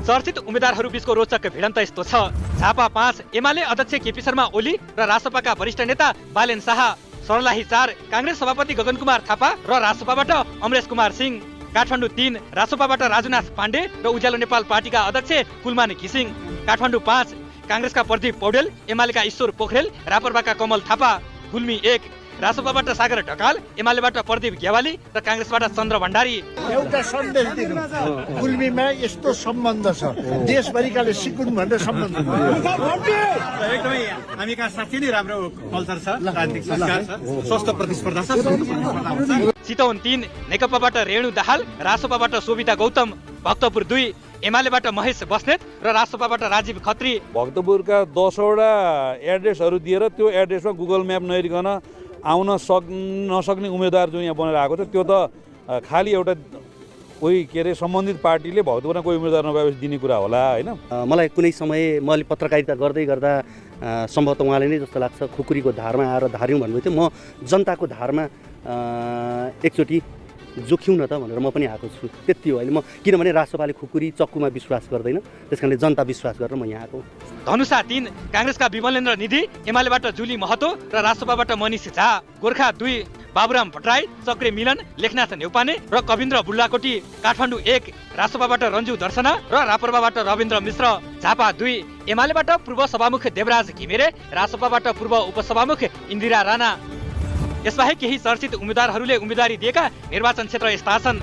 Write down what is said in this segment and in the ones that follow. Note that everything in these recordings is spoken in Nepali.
चर्चित उम्मेद्वारहरू बीचको रोचक भिडन्त यस्तो छ। झापा 5 एमाले अध्यक्ष केपी शर्मा ओली र रासपाका वरिष्ठ नेता बालेन शाह। सर्लाही 4 कांग्रेस सभापति गगन कुमार थापा र रासपाबाट अमरेश कुमार सिंह। काठमाडौँ 3 रासपाबाट राजुनाथ पाण्डे र उज्यालो नेपाल पार्टीका अध्यक्ष कुलमान घिसिङ। काठमाडौँ 5 कांग्रेसका प्रदीप पौडेल, एमालेका ईश्वर पोखरेल, रापरपाका कमल थापा। गुल्मी 1 रासपाबाट सागर ढकाल, एमालेबाट प्रदीप ग्यावाली र कांग्रेसबाट चन्द्र भण्डारी। एउटा सन्देश दिनु, गुल्मीमा यस्तो सम्बन्ध छ, देशभरिकाले सिकुन् भनेर सम्बन्ध एकदमै हामी कहाँ साँच्चै नै राम्रो कल्चर छ, राजनीतिक संस्कार छ, स्वस्थ प्रतिस्पर्धा छ। चितवन 3 नेकपाबाट रेणु दाहाल, रासपाबाट शोभिता गौतम। भक्तपुर 2 एमालेबाट महेश बस्नेत र रासपाबाट राजीव खत्री। भक्तपुरका 10 वटा एड्रेसहरू दिएर त्यो एड्रेसमा गुगल म्याप नहेरिकन आउन नसक्ने उम्मेदवार जो यहाँ बनेर आएको छ, त्यो त खालि एउटा कोही के अरे सम्बन्धित पार्टीले भक्तपुरमा कोही उम्मेदवार नभएपछि दिने कुरा होला होइन। मलाई कुनै समय मैले पत्रकारिता गर्दै गर्दा सम्भवतः उहाँले नै जस्तो लाग्छ खुकुरीको धारमा आएर धार्यौँ भन्नुभएको थियो। म जनताको धारमा एकचोटि जोख्यौँ न त भनेर म पनि आएको छु, त्यति हो। अहिले म किनभने रासपाले खुकुरी चक्कुमा विश्वास गर्दैन, त्यसकारणले जनता विश्वास गरेर म यहाँ आएको। धनुषा 3 कांग्रेसका विमलेन्द्र निधि, एमालेबाट जुली महतो र रासपाबाट मनिष झा। गोर्खा 2 बाबुराम भट्टराई, चक्रे मिलन, लेखनाथ नेउपाने र कविन्द्र बुल्लाकोटी। काठमाडौँ 1 रासपाबाट रञ्जु दर्शना र रापरपाबाट रविन्द्र मिश्र। झापा 2 एमालेबाट पूर्व सभामुख देवराज घिमिरे, रासपाबाट पूर्व उपसभामुख इन्दिरा राणा। यसबाहेक केही चर्चित उम्मेद्वारहरूले उम्मेदवारी दिएका निर्वाचन क्षेत्र यस्ता छन्।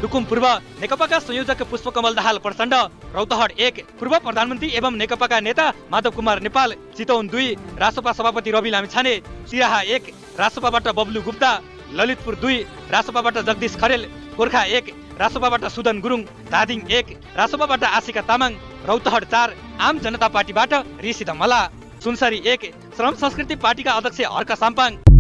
रुकुम पूर्व नेकपाका संयोजक पुष्पकमल दाहाल प्रचण्ड। रौतहट 1 पूर्व प्रधानमन्त्री एवं नेकपाका नेता माधव कुमार नेपाल। चितवन 2 रासपा सभापति रवि लामिछाने। सिराहा 1 रासपाबाट बब्लु गुप्ता। ललितपुर 2 रासपाबाट जगदीश खरेल। गोर्खा 1 रासपाबाट सुदन गुरुङ। धादिङ 1 रासपाबाट आशिका तामाङ। रौतहट 4 आम जनता पार्टीबाट ऋषि धमला। सुनसरी 1 श्रम संस्कृति पार्टीका अध्यक्ष हर्क साम्पाङ।